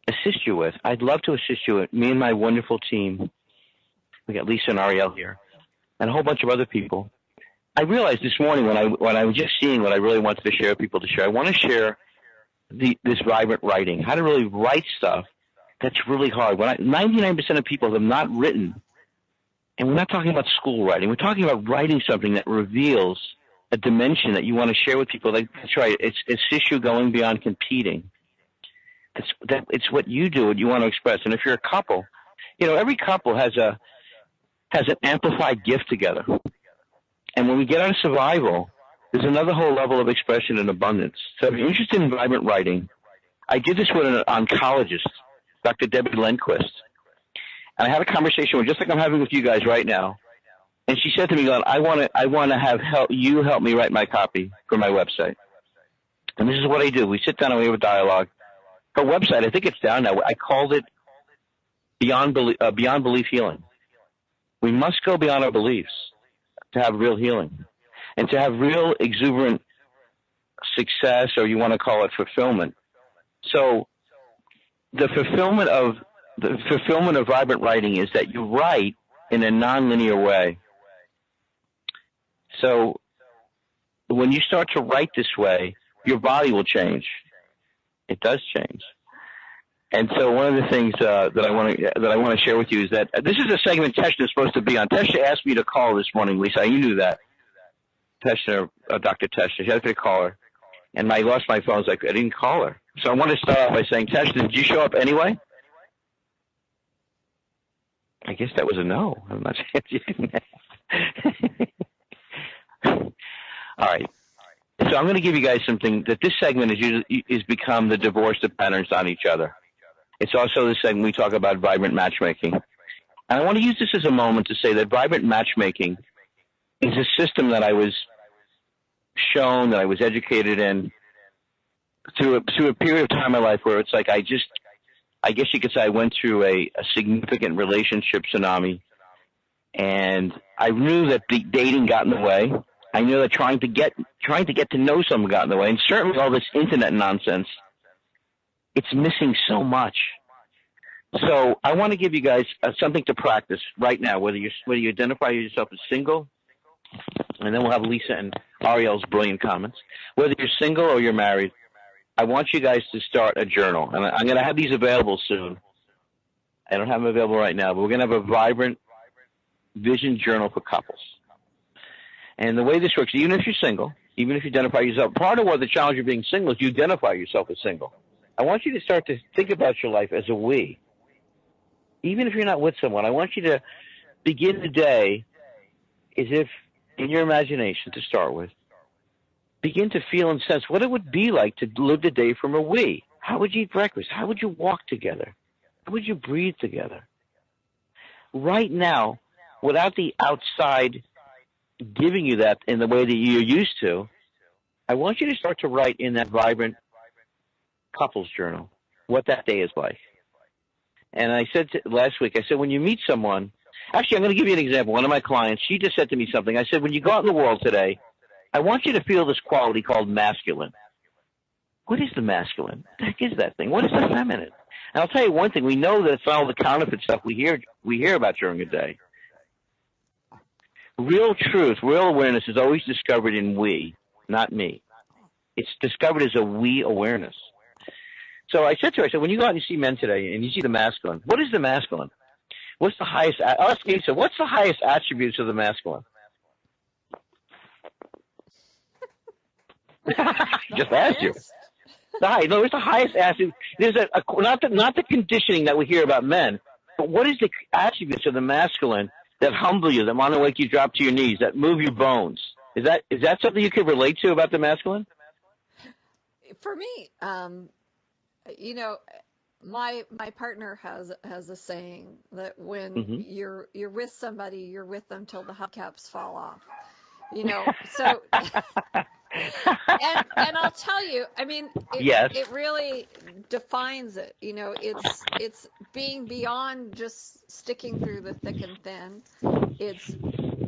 assist you with, I'd love to assist you with. Me and my wonderful team, we got Lisa and Ariel here, and a whole bunch of other people. I realized this morning when I was just seeing what I really wanted to share with people to share, I want to share this vibrant writing, how to really write stuff that's really hard. 99% of people have not written, and we're not talking about school writing. We're talking about writing something that reveals a dimension that you want to share with people. That's right. It's issue going beyond competing. It's what you do, what you want to express. And if you're a couple, every couple has an amplified gift together. And when we get out of survival, there's another whole level of expression and abundance. So if you're interested in vibrant writing, I did this with an oncologist, Dr. Debbie Lundquist. And I had a conversation just like I'm having with you guys right now. And she said to me, Glenn, I want to have you help me write my copy for my website. And this is what I do. We sit down and we have a dialogue. Her website, I think it's down now. I called it Beyond Belief Healing. We must go beyond our beliefs to have real healing and to have real exuberant success, or you want to call it fulfillment. So the fulfillment of vibrant writing is that you write in a nonlinear way. So when you start to write this way, your body will change. It does change. And so one of the things that I want to share with you is that this is a segment Teshna is supposed to be on. Teshna asked me to call this morning, Lisa. You knew that. Teshna, Dr. Teshna. She asked me to call her. And I lost my phone. I was like, I didn't call her. So I want to start off by saying, Teshna, did you show up anyway? I guess that was a no. I'm not saying you didn't. All right. So I'm going to give you guys something that this segment is become the divorce of patterns on each other. It's also the segment we talk about vibrant matchmaking. And I want to use this as a moment to say that vibrant matchmaking is a system that I was shown, that I was educated in through a period of time in my life where it's like I guess you could say I went through a significant relationship tsunami, and I knew that the dating got in the way. I knew that trying to get to know someone got in the way, and certainly all this internet nonsense, it's missing so much. So I want to give you guys something to practice right now, whether you identify yourself as single, and then we'll have Lisa and Ariel's brilliant comments. Whether you're single or you're married, I want you guys to start a journal, and I'm going to have these available soon. I don't have them available right now, but we're going to have a vibrant vision journal for couples. And the way this works, even if you're single, even if you identify yourself, part of what the challenge of being single is you identify yourself as single. I want you to start to think about your life as a we. Even if you're not with someone, I want you to begin the day as if, in your imagination to start with, begin to feel and sense what it would be like to live the day from a we. How would you eat breakfast? How would you walk together? How would you breathe together? Right now, without the outside giving you that in the way that you're used to, I want you to start to write in that vibrant couples journal what that day is like. And I said last week, I said, when you meet someone, Actually, I'm going to give you an example. One of my clients, she just said to me something. I said, when you go out in the world today, I want you to feel this quality called masculine. What is the masculine? What the heck is that thing? What is the feminine? And I'll tell you one thing. We know that it's all the counterfeit stuff we hear about during the day. Real truth, real awareness is always discovered in we, not me. It's discovered as a we awareness. So I said to her, when you go out and you see men today and you see the masculine, what is the masculine? What's the highest? I'll ask you, so what's the highest attributes of the masculine? Just asked you. No, it's the highest attribute. There's not the conditioning that we hear about men, but what is the attributes of the masculine that humble you, that want to make you drop to your knees, that move your bones? Is that something you could relate to about the masculine? For me, my partner has a saying that when you're with somebody, you're with them till the hubcaps fall off. So and I'll tell you, I mean, it really defines it. It's being beyond just sticking through the thick and thin. It's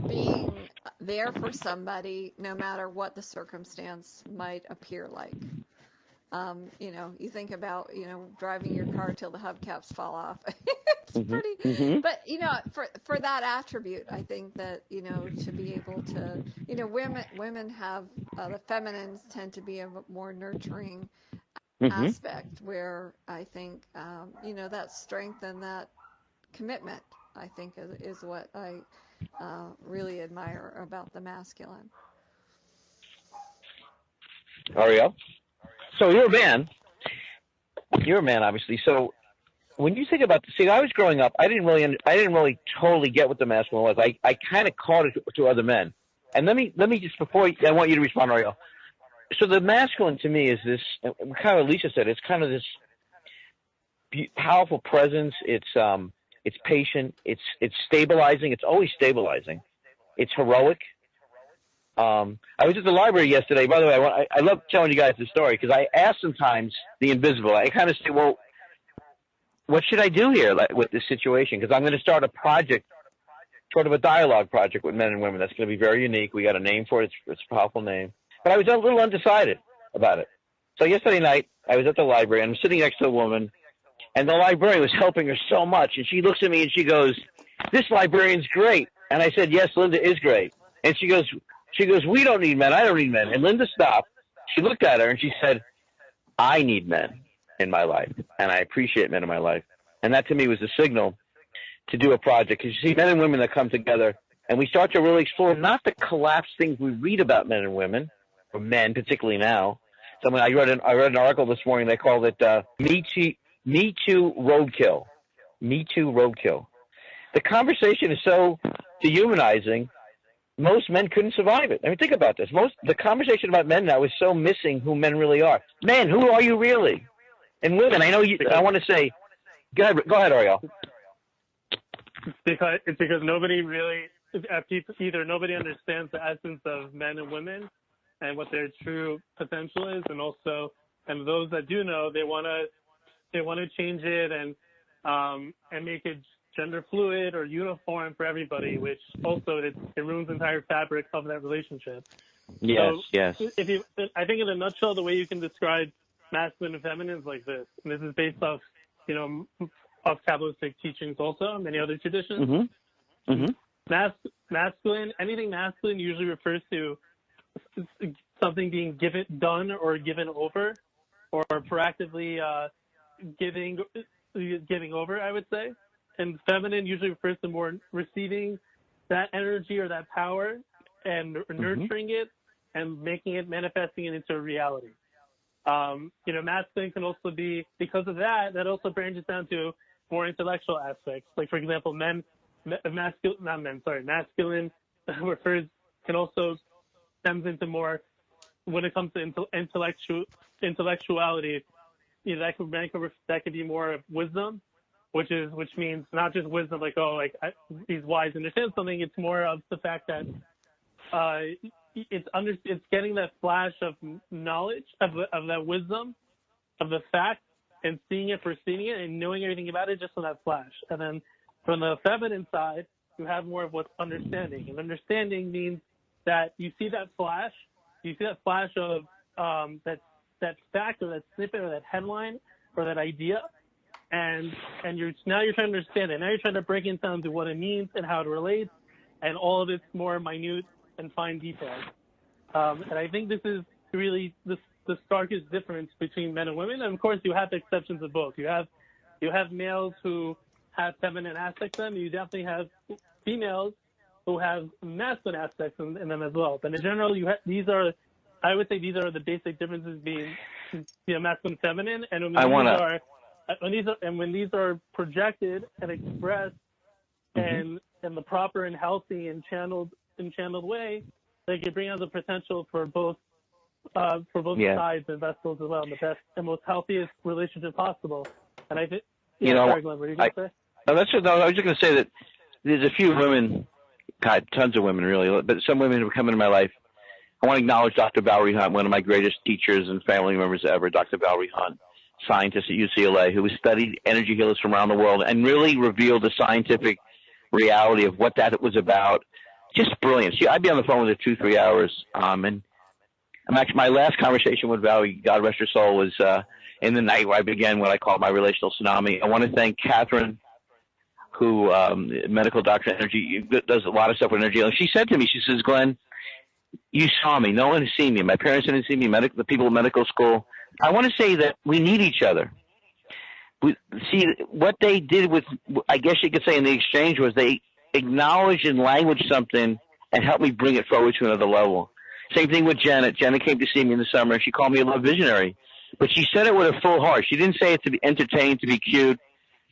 being there for somebody no matter what the circumstance might appear like. You think about, driving your car till the hubcaps fall off. It's pretty, but, for that attribute, I think that, to be able to, women have, the feminines tend to be a more nurturing aspect where I think, that strength and that commitment, I think is what I really admire about the masculine. Ariel? So you're a man. You're a man, obviously. So when you think about I was growing up, I didn't really totally get what the masculine was. I kind of called it to other men. And let me just, before I want you to respond, Ariel. So the masculine to me is this, kind of what Lisa said, it's kind of this powerful presence. It's patient. It's stabilizing. It's always stabilizing. It's heroic. I was at the library yesterday. By the way, I love telling you guys this story because I ask sometimes the invisible. I kind of say, well, what should I do here with this situation? Because I'm going to start a project, sort of a dialogue project with men and women. That's going to be very unique. We got a name for it. It's a powerful name. But I was a little undecided about it. So yesterday night, I was at the library, and I'm sitting next to a woman, and the librarian was helping her so much. And she looks at me, and she goes, "This librarian's great." And I said, "Yes, Linda is great." And she goes, "We don't need men. I don't need men." And Linda stopped. She looked at her and she said, "I need men in my life, and I appreciate men in my life." And that to me was a signal to do a project. Because you see men and women that come together, and we start to really explore not the collapsed things we read about men and women, or men particularly now. I read an article this morning. They called it Me Too Roadkill. Me Too Roadkill. The conversation is so dehumanizing. Most men couldn't survive it. I mean, think about this. The conversation about men now is so missing who men really are. Men, who are you really? And women, I want to say, go ahead, Ariel. It's because nobody really, either nobody understands the essence of men and women and what their true potential is, and those that do know, they want to change it and make it gender fluid or uniform for everybody, which also it ruins the entire fabric of that relationship. Yes, so yes. I think in a nutshell, the way you can describe masculine and feminine is like this, and this is based off, of Kabbalistic teachings also, many other traditions. Masculine, anything masculine usually refers to something being done or given over, or proactively giving over, I would say. And feminine usually refers to more receiving that energy or that power and nurturing it and manifesting it into a reality. Masculine can also be, because of that also branches down to more intellectual aspects. Like, for example, masculine can also stems into more, when it comes to intellectuality, that could be more of wisdom, which means not just wisdom, he's wise, understands something. It's more of the fact that it's getting that flash of knowledge of that wisdom, of the fact, and seeing it, perceiving it, and knowing everything about it just on that flash. And then from the feminine side, you have more of what's understanding. And understanding means that you see that flash of that fact or that snippet or that headline or that idea, and you're trying to understand it. Now you're trying to break it down to what it means and how it relates, and all of its more minute and fine details. And I think this is really the starkest difference between men and women. And of course, you have the exceptions of both. You have males who have feminine aspects to them. You definitely have females who have masculine aspects in them as well. But in general, I would say these are the basic differences being masculine and feminine. And when these are projected and expressed in the proper and healthy and channeled way, they can bring out the potential for both sides and vessels as well in the best and most healthiest relationship possible. And I think, sorry, Glenn, what were you going to say? I was just going to say that there's a few women, God, tons of women really, but some women who have come into my life. I want to acknowledge Dr. Valerie Hunt, one of my greatest teachers and family members ever, Dr. Valerie Hunt, scientist at UCLA, who has studied energy healers from around the world and really revealed the scientific reality of what that was about. Just brilliant. I'd be on the phone with her 2-3 hours. And actually, my last conversation with Valerie, God rest her soul, was in the night where I began what I call my relational tsunami. I want to thank Catherine, who medical doctor energy, does a lot of stuff with energy. And she said to me, she says, Glenn, you saw me. No one has seen me. My parents didn't see me. The people in medical school. I want to say that we need each other. See, what they did with, I guess you could say in the exchange, was they acknowledged and languaged something and helped me bring it forward to another level. Same thing with Janet. Janet came to see me in the summer, and she called me a love visionary. But she said it with a full heart. She didn't say it to be entertained, to be cute.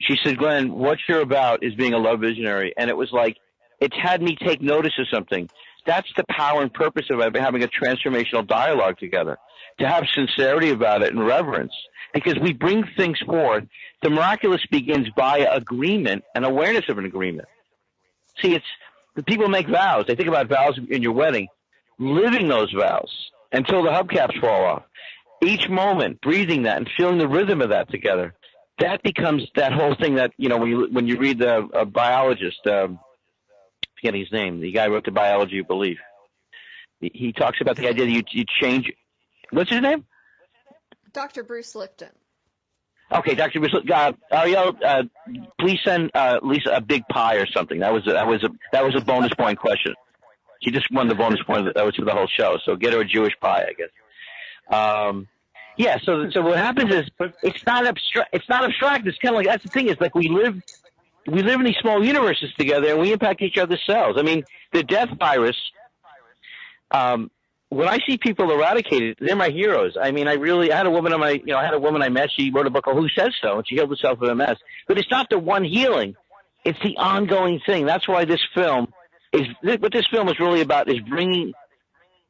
She said, Glenn, what you're about is being a love visionary. And it was like, it's had me take notice of something. That's the power and purpose of having a transformational dialogue together, to have sincerity about it and reverence, because we bring things forth. The miraculous begins by agreement and awareness of an agreement. See, the people make vows. They think about vows in your wedding, living those vows until the hubcaps fall off. Each moment, breathing that and feeling the rhythm of that together. That becomes that whole thing that, when you read a biologist, forgetting his name, the guy who wrote The Biology of Belief. He talks about the idea that you change. What's his name? Dr. Bruce Lipton. Okay, Dr. Bruce Lipton. Ariel, please send Lisa a big pie or something. That was a bonus point question. She just won the bonus point. That was for the whole show. So get her a Jewish pie, I guess. Yeah. So what happens is it's not abstract. It's not abstract. It's kind of like, that's the thing, is like we live in these small universes together, and we impact each other's cells. I mean, the death virus, when I see people eradicated, they're my heroes. I mean, I had a woman I met, she wrote a book called Who Says So, and she healed herself of MS. But it's not the one healing. It's the ongoing thing. That's why what this film is really about, is bringing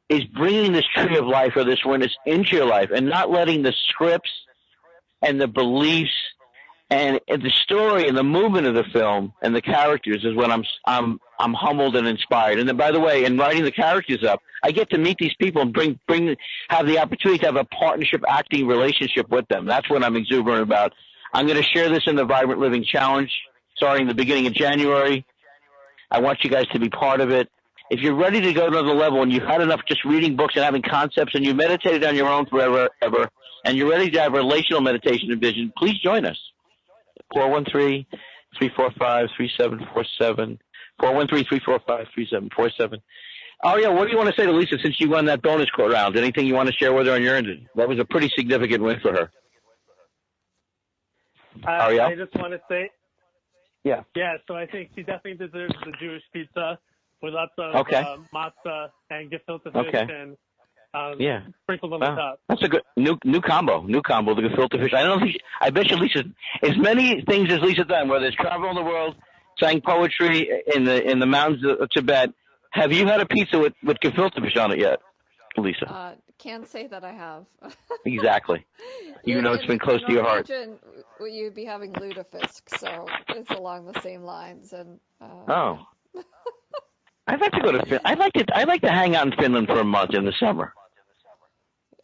this tree of life, or this witness, into your life, and not letting the scripts and the beliefs and the story and the movement of the film and the characters is when I'm humbled and inspired. And then, by the way, in writing the characters up, I get to meet these people and have the opportunity to have a partnership acting relationship with them. That's what I'm exuberant about. I'm going to share this in the Vibrant Living Challenge starting the beginning of January. I want you guys to be part of it. If you're ready to go to another level, and you've had enough just reading books and having concepts, and you meditated on your own forever, and you're ready to have relational meditation and vision, please join us. 413-345-3747. 413-345-3747. Ariel, what do you want to say to Lisa since you won that bonus round? Anything you want to share with her on your end? That was a pretty significant win for her. Ariel? I just want to say, yeah. So I think she definitely deserves the Jewish pizza with lots of matzah and gefilte fish and sprinkled on the top. That's a good new combo. The gefilte fish. I bet you Lisa, as many things as Lisa's done, whether it's travel the world, sang poetry in the mountains of Tibet. Have you had a pizza with gefilte fish on it yet, Lisa? Can't say that I have. Exactly. You know it's been close to your heart. You'd be having lutefisk, so it's along the same lines. And I'd like to go to Finland. I'd like to hang out in Finland for a month in the summer.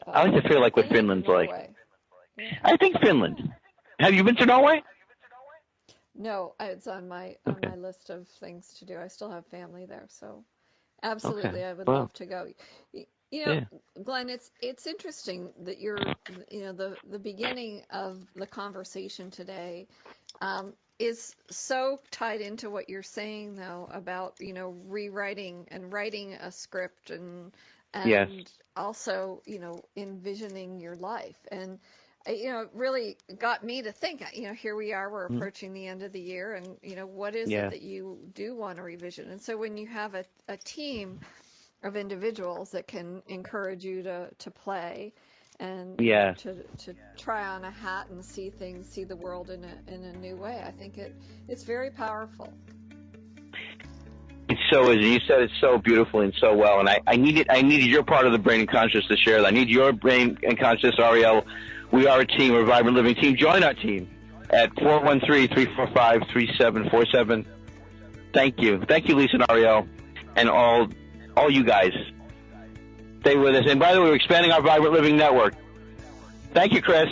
I like to feel like what Finland's like. I think Finland. Have you been to Norway? No, it's on my list of things to do. I still have family there, so absolutely, Okay. I would Well, love to go. Glenn, it's interesting that the beginning of the conversation today is so tied into what you're saying, though, about rewriting and writing a script and yes. also envisioning your life. And it really got me to think, here we are, we're approaching the end of the year, and what is it that you do want to revision? And so when you have a team of individuals that can encourage you to play and to try on a hat and see the world in a new way, I think it's very powerful. It so is. You said it so beautifully and so well, and I needed your part of the brain and conscious to share that. I need your brain and conscious, Ariel. We are a team, we're a vibrant living team. Join our team at 413-345-3747. Thank you. Thank you, Lisa and Ariel, and all you guys. Stay with us. And by the way, we're expanding our Vibrant Living Network. Thank you, Chris.